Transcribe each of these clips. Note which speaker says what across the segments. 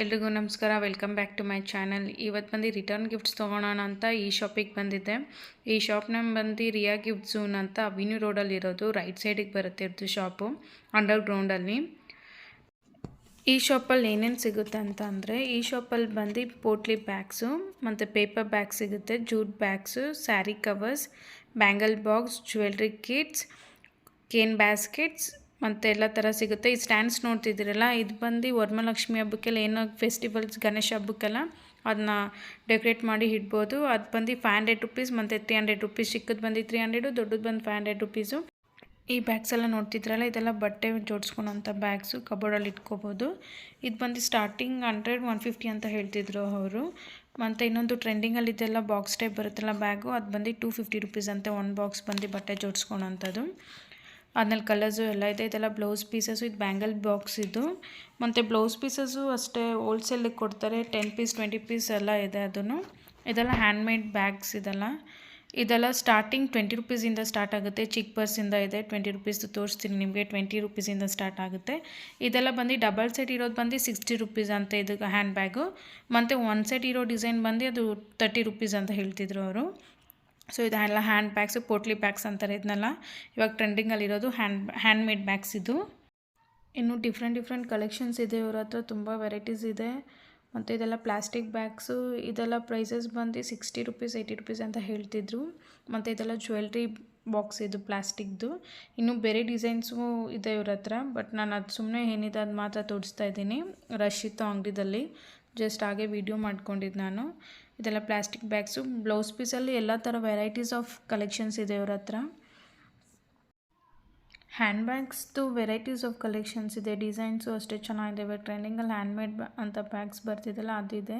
Speaker 1: ಎಲ್ರಿಗೂ ನಮಸ್ಕಾರ. Welcome back to my channel. ಇವತ್ತು ಬಂದು ರಿಟರ್ನ್ ಗಿಫ್ಟ್ಸ್ ತೊಗೊಳೋಣ ಅಂತ ಈ ಶಾಪಿಗೆ ಬಂದಿದ್ದೆ. ಈ ಶಾಪ್ ನೇಮ್ ಬಂದು ರಿಯಾ ಗಿಫ್ಟ್ ಝೋನ್ ಅಂತ ಅವಿನ್ಯೂ ರೋಡಲ್ಲಿ ಇರೋದು. ರೈಟ್ ಸೈಡಿಗೆ ಬರುತ್ತೆ ಇರ್ದು ಶಾಪು, ಅಂಡರ್ಗ್ರೌಂಡಲ್ಲಿ. ಈ ಶಾಪಲ್ಲಿ ಏನೇನು ಸಿಗುತ್ತೆ ಅಂತ ಅಂದರೆ, ಈ ಶಾಪಲ್ಲಿ ಬಂದು ಪೋಟ್ಲಿ ಬ್ಯಾಗ್ಸು ಮತ್ತು ಪೇಪರ್ ಬ್ಯಾಗ್ ಸಿಗುತ್ತೆ, jute bags, sari covers, bangle box, jewellery kits, cane baskets ಮತ್ತು ಎಲ್ಲ ಥರ ಸಿಗುತ್ತೆ. ಈ ಸ್ಟ್ಯಾಂಡ್ಸ್ ನೋಡ್ತಿದ್ದೀರಲ್ಲ, ಇದು ಬಂದು ವರಮಹಾಲಕ್ಷ್ಮಿ ಹಬ್ಬಕ್ಕೆಲ್ಲ ಏನೋ ಫೆಸ್ಟಿವಲ್ಸ್, ಗಣೇಶ ಹಬ್ಬಕ್ಕೆಲ್ಲ ಅದನ್ನ ಡೆಕೋರೇಟ್ ಮಾಡಿ ಇಡ್ಬೋದು. ಅದು ಬಂದು 500 ರುಪೀಸ್ ಮತ್ತು 300 ರುಪೀಸ್. ಚಿಕ್ಕದು ಬಂದು 300, ದೊಡ್ಡದು ಬಂದು 500 ರುಪೀಸು. ಈ ಬ್ಯಾಗ್ಸ್ ಎಲ್ಲ ನೋಡ್ತಿದ್ರಲ್ಲ, ಇದೆಲ್ಲ ಬಟ್ಟೆ ಜೋಡಿಸ್ಕೊಳೋಂಥ ಬ್ಯಾಗ್ಸು, ಕಬೋರ್ಡಲ್ಲಿ ಇಟ್ಕೋಬೋದು. ಇದು ಬಂದು ಸ್ಟಾರ್ಟಿಂಗ್ 100-150 ಅಂತ ಹೇಳ್ತಿದ್ರು ಅವರು. ಮತ್ತು ಇನ್ನೊಂದು ಟ್ರೆಂಡಿಂಗಲ್ಲಿ ಇದೆಲ್ಲ ಬಾಕ್ಸ್ ಟೈಪ್ ಬರುತ್ತಲ್ಲ ಬ್ಯಾಗು, ಅದು ಬಂದು 250 ರುಪೀಸ್ ಅಂತೆ ಒಂದು ಬಾಕ್ಸ್ ಬಂದು ಬಟ್ಟೆ ಜೋಡಿಸ್ಕೊಳೋಂಥದ್ದು. ಆದ್ಮೇಲೆ ಕಲರ್ಸು ಎಲ್ಲ ಇದೆ. ಇದೆಲ್ಲ ಬ್ಲೌಸ್ ಪೀಸಸ್ಸು. ಇದು ಬ್ಯಾಂಗಲ್ ಬಾಕ್ಸ್ ಇದು. ಮತ್ತು ಬ್ಲೌಸ್ ಪೀಸಸ್ಸು ಅಷ್ಟೇ ಹೋಲ್ಸೇಲಿಗೆ ಕೊಡ್ತಾರೆ. 10 ಪೀಸ್ 20 ಪೀಸ್ ಎಲ್ಲ ಇದೆ ಅದನ್ನು. ಇದೆಲ್ಲ ಹ್ಯಾಂಡ್ಮೇಡ್ ಬ್ಯಾಗ್ಸ್. ಇದೆಲ್ಲ ಸ್ಟಾರ್ಟಿಂಗ್ 20 ರುಪೀಸಿಂದ ಸ್ಟಾರ್ಟ್ ಆಗುತ್ತೆ. ಚಿಕ್ಕ ಪರ್ಸಿಂದ ಇದೆ. 20 ರುಪೀಸ್ದು ತೋರಿಸ್ತೀನಿ ನಿಮಗೆ. 20 ರುಪೀಸಿಂದ ಸ್ಟಾರ್ಟ್ ಆಗುತ್ತೆ. ಇದೆಲ್ಲ ಬಂದು ಡಬಲ್ ಸೆಟ್ ಇರೋದು ಬಂದು 60 ರುಪೀಸ್ ಅಂತ ಇದು ಹ್ಯಾಂಡ್ ಬ್ಯಾಗು. ಮತ್ತು ಒನ್ ಸೆಟ್ ಇರೋ ಡಿಸೈನ್ ಬಂದು ಅದು 30 ರುಪೀಸ್ ಅಂತ ಹೇಳ್ತಿದ್ರು ಅವರು. ಸೊ ಇದೆಲ್ಲ ಹ್ಯಾಂಡ್ ಬ್ಯಾಗ್ಸು, ಪೋಟ್ಲಿ ಬ್ಯಾಗ್ಸ್ ಅಂತಾರೆ ಇದನ್ನೆಲ್ಲ. ಇವಾಗ ಟ್ರೆಂಡಿಂಗಲ್ಲಿರೋದು ಹ್ಯಾಂಡ್ಮೇಡ್ ಬ್ಯಾಗ್ಸ್ ಇದು. ಇನ್ನು ಡಿಫ್ರೆಂಟ್ ಕಲೆಕ್ಷನ್ಸ್ ಇದೆ ಇವ್ರ ಹತ್ರ, ತುಂಬ ವೆರೈಟೀಸ್ ಇದೆ. ಮತ್ತು ಇದೆಲ್ಲ ಪ್ಲಾಸ್ಟಿಕ್ ಬ್ಯಾಗ್ಸು. ಇದೆಲ್ಲ ಪ್ರೈಸಸ್ ಬಂದು 60 ರುಪೀಸ್ 80 ರುಪೀಸ್ ಅಂತ ಹೇಳ್ತಿದ್ರು. ಮತ್ತು ಇದೆಲ್ಲ ಜ್ಯುವೆಲ್ರಿ ಬಾಕ್ಸ್ ಇದು ಪ್ಲಾಸ್ಟಿಕ್ದು. ಇನ್ನು ಬೇರೆ ಡಿಸೈನ್ಸು ಇದೆ ಇವ್ರ ಹತ್ರ, ಬಟ್ ನಾನು ಅದು ಸುಮ್ಮನೆ ಏನಿದೆ ಅದು ಮಾತ್ರ ತೋರಿಸ್ತಾ ಇದ್ದೀನಿ. ರಶ್ ಇತ್ತು ಅಂಗಡಿದಲ್ಲಿ, ಜಸ್ಟ್ ಹಾಗೆ ವಿಡಿಯೋ ಮಾಡ್ಕೊಂಡಿದ್ದು ನಾನು. ಇದೆಲ್ಲ ಪ್ಲಾಸ್ಟಿಕ್ ಬ್ಯಾಗ್ಸು. ಬ್ಲೌಸ್ ಪೀಸಲ್ಲಿ ಎಲ್ಲ ಥರ ವೆರೈಟೀಸ್ ಆಫ್ ಕಲೆಕ್ಷನ್ಸ್ ಇದೆ ಇವ್ರ ಹತ್ರ. ಹ್ಯಾಂಡ್ ಬ್ಯಾಗ್ಸ್ದು ವೆರೈಟೀಸ್ ಆಫ್ ಕಲೆಕ್ಷನ್ಸ್ ಇದೆ. ಡಿಸೈನ್ಸು ಅಷ್ಟೇ ಚೆನ್ನಾಗಿದ್ದಾವೆ. ಟ್ರೆಂಡಿಂಗಲ್ಲಿ ಹ್ಯಾಂಡ್ಮೇಡ್ ಅಂತ ಬ್ಯಾಗ್ಸ್ ಬರ್ತಿದ್ದಲ್ಲ ಅದಿದೆ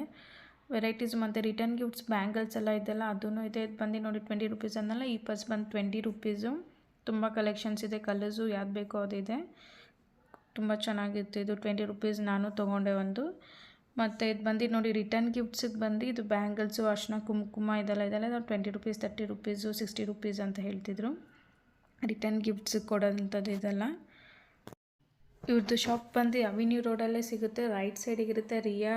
Speaker 1: ವೆರೈಟೀಸ್. ಮತ್ತು ರಿಟರ್ನ್ ಗಿಫ್ಟ್ಸ್ ಬ್ಯಾಂಗಲ್ಸ್ ಎಲ್ಲ ಇದೆಲ್ಲ ಅದೂ ಇದೆ. ಇದು ಬಂದು ನೋಡಿ 20 ರುಪೀಸ್ ಅನ್ನಲ್ಲ, ಈ ಪರ್ಸ್ ಬಂದು 20 ರುಪೀಸು. ತುಂಬ ಕಲೆಕ್ಷನ್ಸ್ ಇದೆ. ಕಲರ್ಸು ಯಾವ್ದು ಬೇಕೋ ಅದಿದೆ. ತುಂಬ ಚೆನ್ನಾಗಿತ್ತು ಇದು. 20 ರುಪೀಸ್ ನಾನು ತೊಗೊಂಡೆ ಒಂದು. ಮತ್ತು ಇದು ಬಂದು ನೋಡಿ ರಿಟರ್ನ್ ಗಿಫ್ಟ್ಸಿಗೆ ಬಂದು ಇದು ಬ್ಯಾಂಗಲ್ಸು, ಅರ್ಶಿನ ಕುಂಕುಮ ಇದೆಲ್ಲ 20 ರುಪೀಸ್ 30 ರುಪೀಸು 60 ರುಪೀಸ್ ಅಂತ ಹೇಳ್ತಿದ್ರು. ರಿಟರ್ನ್ ಗಿಫ್ಟ್ಸಿಗೆ ಕೊಡೋಂಥದ್ದು ಇದೆಲ್ಲ. ಇವ್ರದ್ದು ಶಾಪ್ ಬಂದು ಅವಿನ್ಯೂ ರೋಡಲ್ಲೇ ಸಿಗುತ್ತೆ. ರೈಟ್ ಸೈಡಿಗಿರುತ್ತೆ ರಿಯಾ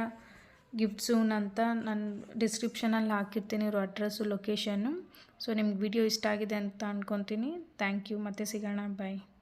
Speaker 1: ಗಿಫ್ಟ್ ಝೋನ್ ಅಂತ. ನಾನು ಡಿಸ್ಕ್ರಿಪ್ಷನಲ್ಲಿ ಹಾಕಿರ್ತೀನಿ ಇವ್ರ ಅಡ್ರೆಸ್ಸು, ಲೊಕೇಶನ್ನು. ಸೊ ನಿಮ್ಗೆ ವಿಡಿಯೋ ಇಷ್ಟ ಆಗಿದೆ ಅಂತ ಅಂದ್ಕೊತೀನಿ. Thank you. ಮತ್ತೆ ಸಿಗೋಣ. ಬಾಯ್.